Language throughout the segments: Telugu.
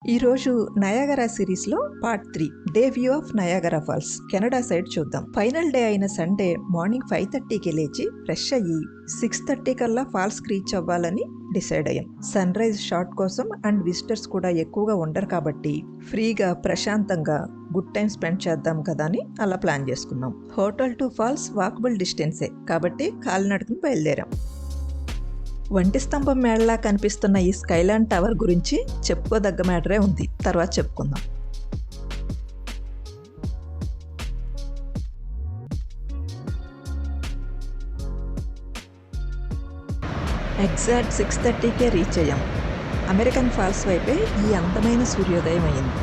ఈరోజు నయాగరా సిరీస్లో part 3 day view of Niagara Falls Canada side చూద్దాం. ఫైనల్ డే అయిన సండే మార్నింగ్ 5:30కి లేచి ఫ్రెష్ అయ్యి 6:30 కల్లా ఫాల్స్ కి రీచ్ అవ్వాలని డిసైడ్ అయ్యాం. సన్ రైజ్ షాట్ కోసం అండ్ విజిటర్స్ కూడా ఎక్కువగా ఉండరు కాబట్టి ఫ్రీగా ప్రశాంతంగా గుడ్ టైం స్పెండ్ చేద్దాం కదా అని అలా ప్లాన్ చేసుకున్నాం. హోటల్ టు ఫాల్స్ వాకబుల్ డిస్టెన్సే కాబట్టి కాలినడకను బయలుదేరాం. వంటి స్తంభం మేడలా కనిపిస్తున్న ఈ స్కైలాండ్ టవర్ గురించి చెప్పుకోదగ్గ మ్యాటరే ఉంది, తర్వాత చెప్పుకుందాం. ఎగ్జాక్ట్ 6:30కే రీచ్ అయ్యాం. అమెరికన్ ఫాల్స్ వైపే ఈ అందమైన సూర్యోదయం అయింది.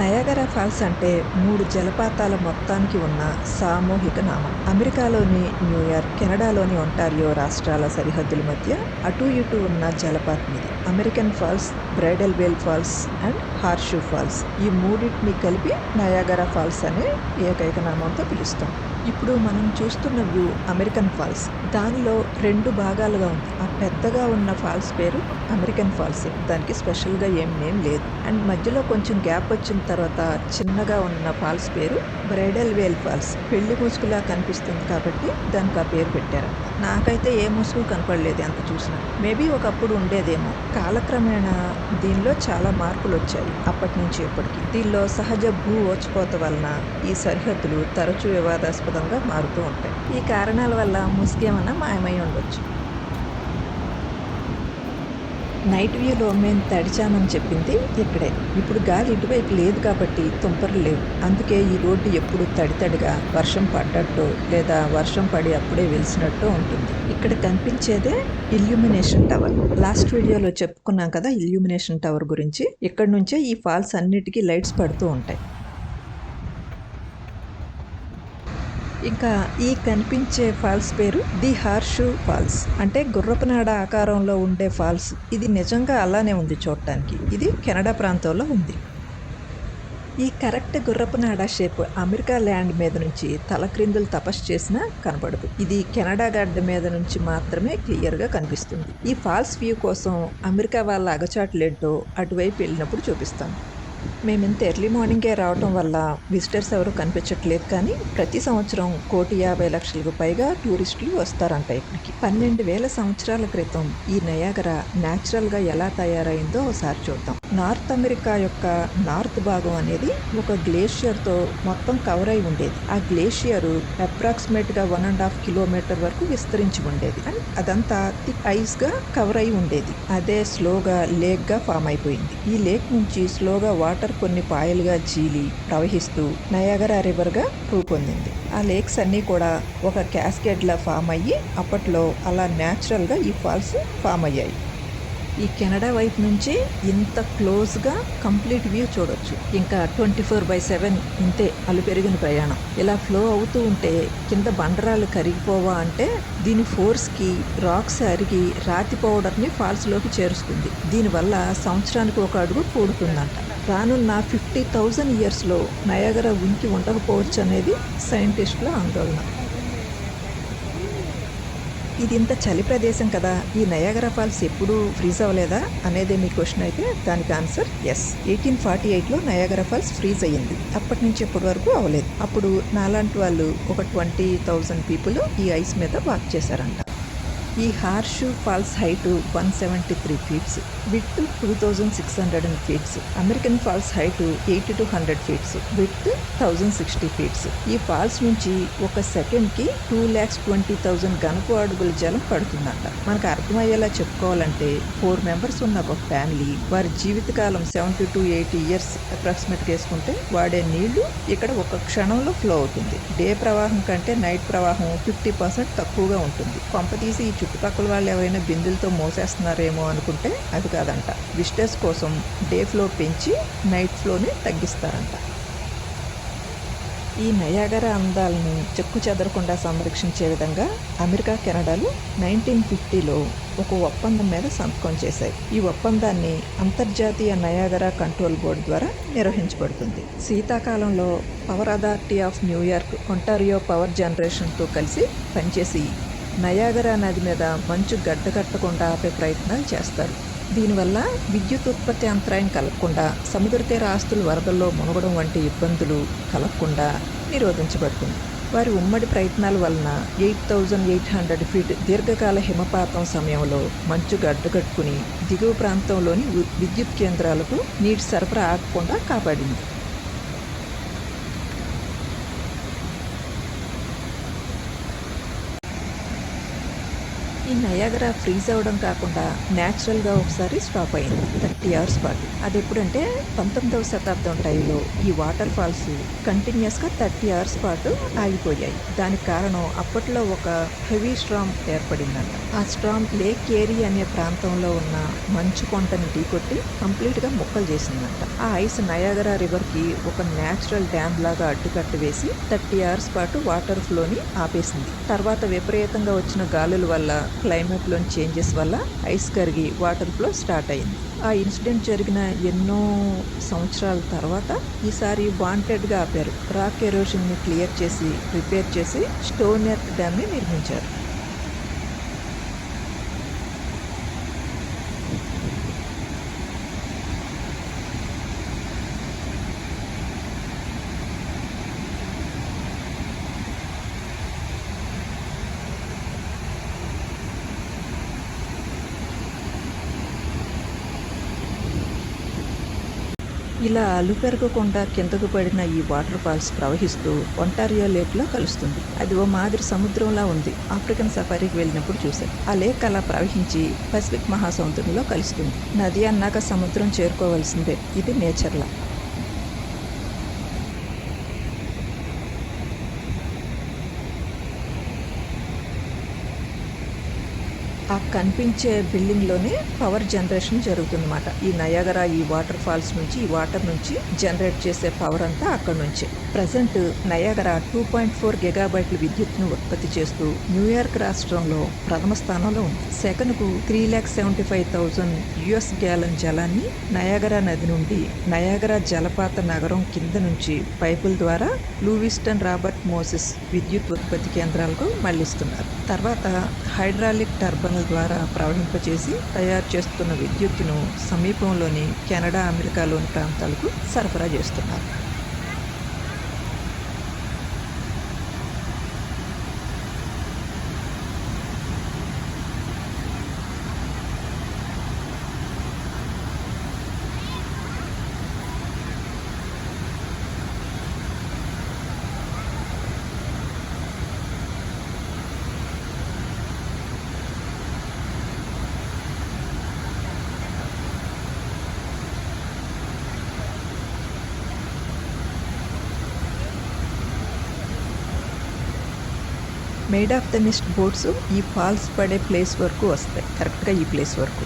నయాగరా ఫాల్స్ అంటే 3 జలపాతాల మొత్తానికి ఉన్న సామూహిక నామం. అమెరికాలోని న్యూయార్క్, కెనడాలోని ఒంటారియో రాష్ట్రాల సరిహద్దుల మధ్య అటూ ఇటూ ఉన్న జలపాతం ఇది. American Falls, Bridal Veil Falls and Horseshoe Falls, ఈ మూడింటిని కలిపి నయాగరా ఫాల్స్ అనే ఏకైక నామంతో పిలుస్తాం. ఇప్పుడు మనం చూస్తున్న వ్యూ అమెరికన్ ఫాల్స్. దానిలో 2 భాగాలుగా ఉంది. ఆ పెద్దగా ఉన్న ఫాల్స్ పేరు అమెరికన్ ఫాల్స్, దానికి స్పెషల్గా ఏం నేమ్ లేదు. అండ్ మధ్యలో కొంచెం గ్యాప్ వచ్చిన తర్వాత చిన్నగా ఉన్న ఫాల్స్ పేరు బ్రైడల్ వేల్ ఫాల్స్. పెళ్లి ముసుగులా కనిపిస్తుంది కాబట్టి దానికి ఆ పేరు పెట్టారు. నాకైతే ఏ ముసుగు కనపడలేదు ఎంత చూసినా. మేబీ ఒకప్పుడు ఉండేదేమో. కాలక్రమేణా దీనిలో చాలా మార్పులు వచ్చాయి అప్పటి నుంచి ఇప్పటికి. దీనిలో సహజ భూ ఓచిపోత వలన ఈ సరిహద్దులు తరచూ వివాదాస్పదంగా మారుతూ ఉంటాయి. ఈ కారణాల వల్ల ముసుగేమన్నా మాయమై ఉండొచ్చు. నైట్ వ్యూలో మేము తడిచామని చెప్పింది ఇక్కడే. ఇప్పుడు గాలి ఇటువైపు లేదు కాబట్టి తుంపర్లు లేవు. అందుకే ఈ రోడ్డు ఎప్పుడు తడితడిగా వర్షం పడ్డట్టు లేదా వర్షం పడి అప్పుడే వెలిసినట్టు ఉంటుంది. ఇక్కడ కనిపించేదే ఇల్యూమినేషన్ టవర్. లాస్ట్ వీడియోలో చెప్పుకున్నాం కదా ఇల్యూమినేషన్ టవర్ గురించి. ఇక్కడ నుంచే ఈ ఫాల్స్ అన్నిటికీ లైట్స్ పడుతూ ఉంటాయి. ఇంకా ఈ కనిపించే ఫాల్స్ పేరు ది హార్షూ ఫాల్స్, అంటే గుర్రపునాడ ఆకారంలో ఉండే ఫాల్స్. ఇది నిజంగా అలానే ఉంది చూడటానికి. ఇది కెనడా ప్రాంతంలో ఉంది. ఈ కరెక్ట్ గుర్రపునాడ షేప్ అమెరికా ల్యాండ్ మీద నుంచి తలక్రిందులు తపస్సు చేసినా కనబడదు. ఇది కెనడా గడ్డ మీద నుంచి మాత్రమే క్లియర్గా కనిపిస్తుంది. ఈ ఫాల్స్ వ్యూ కోసం అమెరికా వాళ్ళ అగచాట్లేంటో అటువైపు వెళ్ళినప్పుడు చూపిస్తాను. మేము ఇంత ఎర్లీ మార్నింగే రావటం వల్ల విజిటర్స్ ఎవరు కనిపించట్లేదు, కానీ ప్రతి సంవత్సరం 1,50,00,000కు పైగా టూరిస్టులు వస్తారంట ఇక్కడికి. 12,000 సంవత్సరాల క్రితం ఈ నయాగరా న్యాచురల్గా ఎలా తయారైందో ఒకసారి చూద్దాం. నార్త్ అమెరికా యొక్క నార్త్ భాగం అనేది ఒక గ్లేషియర్తో మొత్తం కవర్ అయి ఉండేది. ఆ గ్లేషియర్ అప్రాక్సిమేట్గా 1.5 కిలోమీటర్ వరకు విస్తరించి ఉండేది. అండ్ అదంతా థిక్ ఐస్గా కవర్ అయి ఉండేది. అదే స్లోగా లేక్గా ఫామ్ అయిపోయింది. ఈ లేక్ నుంచి స్లోగా వాటర్ కొన్ని పాయలుగా చీలి ప్రవహిస్తూ నయాగరా రివర్గా రూపొందింది. ఆ లేక్స్ అన్నీ కూడా ఒక క్యాస్కేడ్లా ఫామ్ అయ్యి అప్పట్లో అలా న్యాచురల్గా ఈ ఫాల్స్ ఫామ్ అయ్యాయి. ఈ కెనడా వైపు నుంచి ఇంత క్లోజ్గా కంప్లీట్ వ్యూ చూడొచ్చు. ఇంకా 24/7 ఇంతే అలుపెరిగిన ప్రయాణం. ఇలా ఫ్లో అవుతూ ఉంటే కింద బండరాలు కరిగిపోవా అంటే దీని ఫోర్స్కి రాక్స్ అరిగి రాతి పౌడర్ని ఫాల్స్లోకి చేరుస్తుంది. దీనివల్ల సంవత్సరానికి 1 అడుగు కూడుతుందంట. రానున్న 50,000 ఇయర్స్లో నయాగరా ఉనికి ఉండకపోవచ్చు అనేది సైంటిస్టుల ఆందోళన. ఇది ఇంత చలి ప్రదేశం కదా, ఈ నయాగరా ఫాల్స్ ఎప్పుడు ఫ్రీజ్ అవ్వలేదా అనేదే మీ క్వశ్చన్ అయితే దానికి ఆన్సర్ ఎస్. 1848లో నయాగరా ఫాల్స్ ఫ్రీజ్ అయ్యింది. అప్పటి నుంచి ఇప్పటి వరకు అవ్వలేదు. అప్పుడు నాలాంటి వాళ్ళు ఒక 20,000 పీపుల్ ఈ ఐస్ మీద వాక్ చేశారంట. ఈ Horseshoe Falls height 173 feets, width 2,600 feets. American Falls height 80 to 100 feets, width 1,060 feets. ఈ ఫాల్స్ నుంచి ఒక సెకండ్కి 2,20,000 ఘనపు అడుగుల జలం పడుతుందంట. మనకు అర్థమయ్యేలా చెప్పుకోవాలంటే 4 మెంబర్స్ ఉన్న ఒక ఫ్యామిలీ వారి జీవితకాలం 70 to 80 ఇయర్స్ అప్రాక్సిమేట్గా వేసుకుంటే వాడే నీళ్లు ఇక్కడ ఒక క్షణంలో ఫ్లో అవుతుంది. డే ప్రవాహం కంటే నైట్ ప్రవాహం 50% తక్కువగా ఉంటుంది. కొంపతీసి ఈ చుట్టుపక్కల వాళ్ళు ఎవరైనా బిందులతో మోసేస్తున్నారేమో అనుకుంటే అది కాదంట. విజిటర్స్ కోసం డే ఫ్లో పెంచి నైట్ ఫ్లోని తగ్గిస్తారంట. ఈ నయాగరా అందాలను చెక్కు చెదరకుండా సంరక్షించే విధంగా అమెరికా, కెనడాలు 1950లో ఒక ఒప్పందం మీద సంతకం చేశాయి. ఈ ఒప్పందాన్ని అంతర్జాతీయ నయాగరా కంట్రోల్ బోర్డు ద్వారా నిర్వహించబడుతుంది. శీతాకాలంలో power authority of New York, Ontario power జనరేషన్తో కలిసి పనిచేసి నయాగరా నది మీద మంచు గడ్డకట్టకుండా ఆపే ప్రయత్నాలు చేస్తారు. దీనివల్ల విద్యుత్ ఉత్పత్తి అంతరాయం కలగకుండా, సముద్ర తీర ఆస్తులు వరదల్లో మునగడం వంటి ఇబ్బందులు కలగకుండా నిరోధించబడుతుంది. వారి ఉమ్మడి ప్రయత్నాల వలన 8800 ఫీట్ దీర్ఘకాల హిమపాతం సమయంలో మంచు గడ్డకట్టుకుని దిగువ ప్రాంతంలోని విద్యుత్ కేంద్రాలకు నీటి సరఫరా ఆగకుండా కాపాడింది. ఈ నయాగరా ఫ్రీజ్ అవ్వడం కాకుండా న్యాచురల్గా ఒకసారి స్టాప్ అయింది 30 అవర్స్ పాటు. అది ఎప్పుడంటే 19వ శతాబ్దం టైంలో ఈ వాటర్ ఫాల్స్ కంటిన్యూస్గా 30 అవర్స్ పాటు ఆగిపోయాయి. దానికి కారణం అప్పట్లో ఒక హెవీ స్ట్రామ్ ఏర్పడిందంట. ఆ స్ట్రామ్ లేక్ ఏరి అనే ప్రాంతంలో ఉన్న మంచు కొంటని ఢీకొట్టి కంప్లీట్గా ముక్కలు చేసిందంట. ఆ ఐస్ నయాగరా రివర్కి ఒక న్యాచురల్ డ్యామ్ లాగా అడ్డుకట్టు వేసి 30 అవర్స్ పాటు వాటర్ ఫ్లోని ఆపేసింది. తర్వాత విపరీతంగా వచ్చిన గాలుల వల్ల, క్లైమేట్లోని చేంజెస్ వల్ల ఐస్ కరిగి వాటర్ ఫ్లో స్టార్ట్ అయింది. ఆ ఇన్సిడెంట్ జరిగిన ఎన్నో సంవత్సరాల తర్వాత ఈసారి వాంటెడ్గా ఆపారు. రాక్ ఎరోషన్ని క్లియర్ చేసి రిపేర్ చేసి స్టోన్ ఎర్త్ డ్యామ్ని నిర్మించారు. ఇలా అలుపెరగకుండా కిందకు పడిన ఈ వాటర్ ఫాల్స్ ప్రవహిస్తూ ఒంటారియో లేక్లో కలుస్తుంది. అది ఓ మాదిరి సముద్రంలా ఉంది. ఆఫ్రికన్ సఫారీకి వెళ్ళినప్పుడు చూశాను. ఆ లేక్ అలా ప్రవహించి పసిఫిక్ మహాసముద్రంలో కలుస్తుంది. నది అన్నాక సముద్రం చేరుకోవాల్సిందే. ఇది నేచర్లా. ఆ కనిపించే బిల్డింగ్లోనే పవర్ జనరేషన్ జరుగుతుందన్నమాట. ఈ నయాగరా ఈ వాటర్ ఫాల్స్ నుంచి, ఈ వాటర్ నుంచి జనరేట్ చేసే పవర్ అంతా అక్కడ నుంచే. ప్రజెంట్ నయాగరా 2.4 గిగాబైట్ల విద్యుత్ను ఉత్పత్తి చేస్తూ న్యూయార్క్ రాష్ట్రంలో ప్రథమ స్థానంలో ఉంది. సెకనుకు 3,75,000 US గ్యాలన్ జలాన్ని నయాగరా నది నుండి నయాగరా జలపాత నగరం కింద నుంచి పైపుల ద్వారా లూవిస్టన్ రాబర్ట్ మోసెస్ విద్యుత్ ఉత్పత్తి కేంద్రాలకు మళ్లిస్తున్నారు. తర్వాత హైడ్రాలిక్ టర్బైన్ల ద్వారా ప్రవహింపచేసి తయారు చేస్తున్న విద్యుత్తును సమీపంలోని కెనడా, అమెరికాలోని ప్రాంతాలకు సరఫరా చేస్తున్నారు. Maid of the Mist boats ఈ ఫాల్స్ పడే ప్లేస్ వరకు వస్తాయి. కరెక్ట్గా ఈ ప్లేస్ వరకు.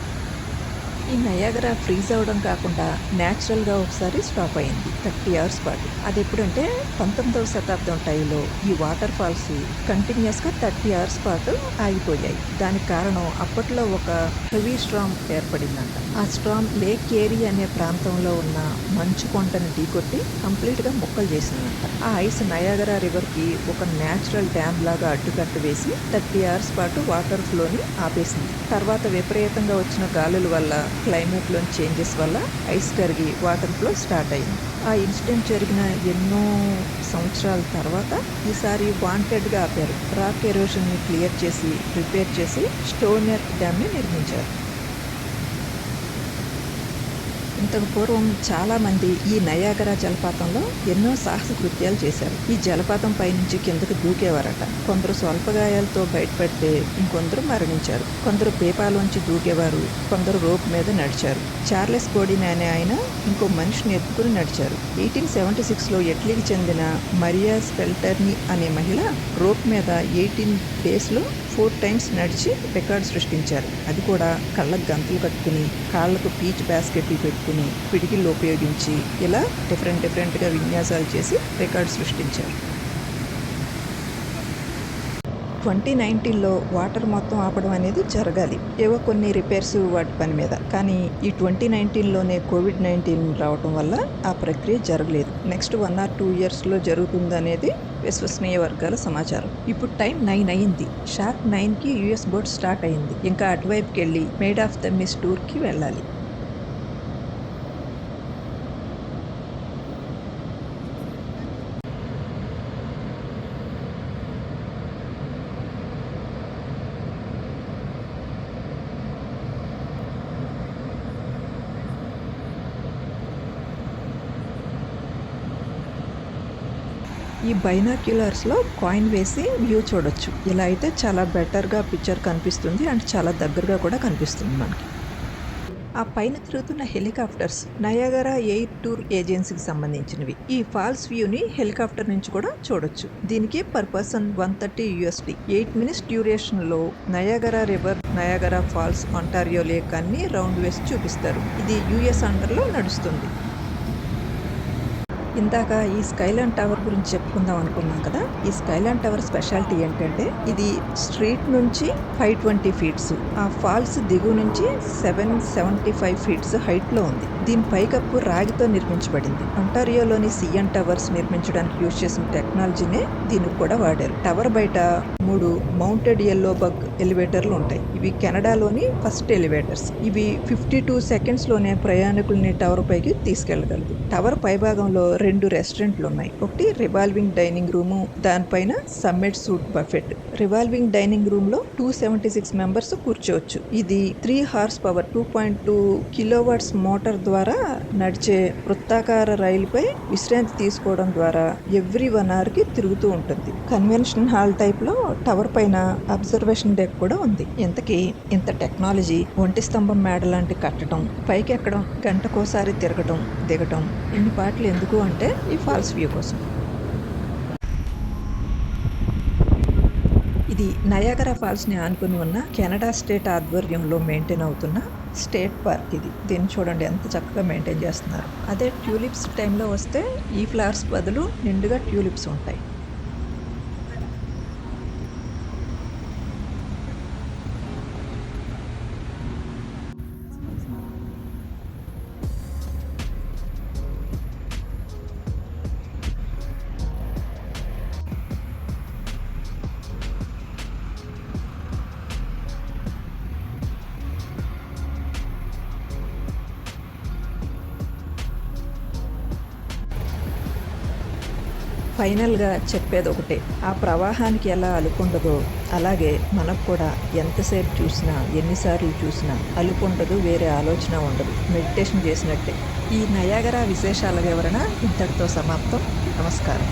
ఈ నయాగరా ఫ్రీజ్ అవ్వడం కాకుండా న్యాచురల్గా ఒకసారి స్టాప్ అయింది 30 అవర్స్ పాటు. అది ఎప్పుడంటే 19వ శతాబ్దం టైంలో ఈ వాటర్ ఫాల్స్ కంటిన్యూస్గా 30 అవర్స్ పాటు ఆగిపోయాయి. దానికి కారణం అప్పట్లో ఒక హెవీ స్ట్రామ్ ఏర్పడిందంట. ఆ స్ట్రామ్ లేక్ ఏరి అనే ప్రాంతంలో ఉన్న మంచు కొంటని ఢీకొట్టి కంప్లీట్గా ముక్కలు చేసిందంట. ఆ ఐస్ నయాగరా రివర్కి ఒక న్యాచురల్ డ్యామ్ లాగా అడ్డుకట్టు వేసి 30 అవర్స్ పాటు వాటర్ ఫ్లోని ఆపేసింది. తర్వాత విపరీతంగా వచ్చిన గాలుల వల్ల, క్లైమేట్లోని చేంజెస్ వల్ల ఐస్ కరిగి వాటర్ ఫ్లో స్టార్ట్ అయింది. ఆ ఇన్సిడెంట్ జరిగిన ఎన్నో సంవత్సరాల తర్వాత ఈసారి వాంటెడ్గా ఆపారు. రాక్ ఎరోషన్ని క్లియర్ చేసి రిపేర్ చేసి స్టోన్ ఎర్త్ డ్యామ్ని నిర్మించారు. ఇంతకు పూర్వం చాలామంది ఈ నయాగరా జలపాతంలో ఎన్నో సాహస కృత్యాలు చేశారు. ఈ జలపాతం పైనుంచి కిందకు దూకేవారట. కొందరు స్వల్ప గాయాలతో బయటపడితే ఇంకొందరు మరణించారు. కొందరు పీపాలోంచి దూకేవారు, కొందరు రోప్ మీద నడిచారు. చార్లెస్ బోడిన్ అనే ఆయన ఇంకో మనిషిని ఎత్తుకుని నడిచారు. 1876లో ఇటలీకి చెందిన మరియా స్పెల్టర్ని అనే మహిళ రోప్ మీద 18 డేస్లో 4 టైమ్స్ నడిచి రికార్డు సృష్టించారు. అది కూడా కళ్ళకు గంతులు కట్టుకుని, కాళ్లకు పీచ్ బాస్కెట్లు పెట్టుకుని, పిడికిళ్ళు ఉపయోగించి ఇలా డిఫరెంట్గా విన్యాసాలు చేసి రికార్డు సృష్టించారు. 2019లో వాటర్ మొత్తం ఆపడం అనేది జరగాలి. ఏవో కొన్ని రిపేర్స్ వాటి పని మీద. కానీ ఈ 2019లోనే కోవిడ్-19 రావటం వల్ల ఆ ప్రక్రియ జరగలేదు. నెక్స్ట్ 1 ఆర్ 2 ఇయర్స్‌లో జరుగుతుందనేది విశ్వసనీయ వర్గాల సమాచారం. ఇప్పుడు టైం 9 అయింది. షార్ప్ 9కి యూఎస్ బోట్ స్టార్ట్ అయింది. ఇంకా అటువైపుకెళ్ళి మేడ్ ఆఫ్ ద మిస్ట్ టూర్‌కి వెళ్ళాలి. ఈ బైనాక్యులర్స్‌లో కాయిన్ వేసి వ్యూ చూడొచ్చు. ఇలా అయితే చాలా బెటర్‌గా పిక్చర్ కనిపిస్తుంది అండ్ చాలా దగ్గరగా కూడా కనిపిస్తుంది మనకి. ఆ పైన తిరుగుతున్న హెలికాప్టర్స్ నయాగరా ఎయిర్ టూర్ ఏజెన్సీకి సంబంధించినవి. ఈ ఫాల్స్ వ్యూని హెలికాప్టర్ నుంచి కూడా చూడొచ్చు. దీనికి పర్ పర్సన్ $130. 8 మినిట్స్ డ్యూరేషన్లో Niagara River, Niagara Falls, Ontario lake అన్ని రౌండ్ వేసి చూపిస్తారు. ఇది యూఎస్ అండర్లో నడుస్తుంది. ఇందాక ఈ స్కైలాండ్ టవర్ గురించి చెప్పుకుందాం అనుకున్నాం కదా. ఈ స్కైలాండ్ టవర్ స్పెషాలిటీ ఏంటంటే ఇది స్ట్రీట్ నుంచి 520 ఫీట్స్, ఆ ఫాల్స్ దిగువ నుంచి 775 ఫీట్స్ హైట్లో ఉంది. దీని పైకప్పు రాగితో నిర్మించబడింది. అంటారియోలోని సిఎన్ టవర్స్ నిర్మించడానికి యూజ్ చేసిన టెక్నాలజీనే దీనికి కూడా వాడారు. టవర్ బయట 3 మౌంటెడ్ ఎల్లో బగ్ ఎలివేటర్లు ఉంటాయి. ఇవి కెనడాలోని ఫస్ట్ ఎలివేటర్స్. ఇవి 52 సెకండ్స్లోనే ప్రయాణికుల్ని టవర్ పైకి తీసుకెళ్లగలదు. టవర్ పైభాగంలో 2 రెస్టారెంట్లు ఉన్నాయి. ఒకటి రివాల్వింగ్ డైనింగ్ రూము, దానిపైన summit suite buffet. Revolving dining room లో 276 మెంబర్స్ కూర్చోవచ్చు. ఇది 3 హార్స్ పవర్ 2.2 కిలోవాట్స్ మోటార్ ద్వారా నడిచే వృత్తాకార రైలుపై విశ్రాంతి తీసుకోవడం ద్వారా ఎవ్రీ 1 hour కి తిరుగుతూ ఉంటుంది. కన్వెన్షన్ హాల్ టైప్ లో టవర్ పైన అబ్జర్వేషన్ డెక్ కూడా ఉంది. ఇంతకీ ఇంత టెక్నాలజీ, ఒంటి స్తంభం మేడ లాంటి కట్టడం, పైకి ఎక్కడం, గంటకోసారి తిరగటం, దిగటం, ఇన్ని పాటలు ఎందుకు అంటే ఈ ఫాల్స్ వ్యూ కోసం. ఇది నయాగరా ఫాల్స్ని ఆనుకుని ఉన్న కెనడా స్టేట్ ఆధ్వర్యంలో మెయింటైన్ అవుతున్న స్టేట్ పార్క్ ఇది. దీన్ని చూడండి ఎంత చక్కగా మెయింటైన్ చేస్తున్నారు. అదే ట్యూలిప్స్ టైంలో వస్తే ఈ ఫ్లవర్స్ బదులు నిండుగా ట్యూలిప్స్ ఉంటాయి. ఫైనల్గా చెప్పేది ఒకటే, ఆ ప్రవాహానికి ఎలా అలుపుండదో అలాగే మనకు కూడా ఎంతసేపు చూసినా, ఎన్నిసార్లు చూసినా అలుపుండదు, వేరే ఆలోచన ఉండదు. మెడిటేషన్ చేసినట్టే. ఈ నయాగరా విశేషాల వివరణ ఇంతటితో సమాప్తం. నమస్కారం.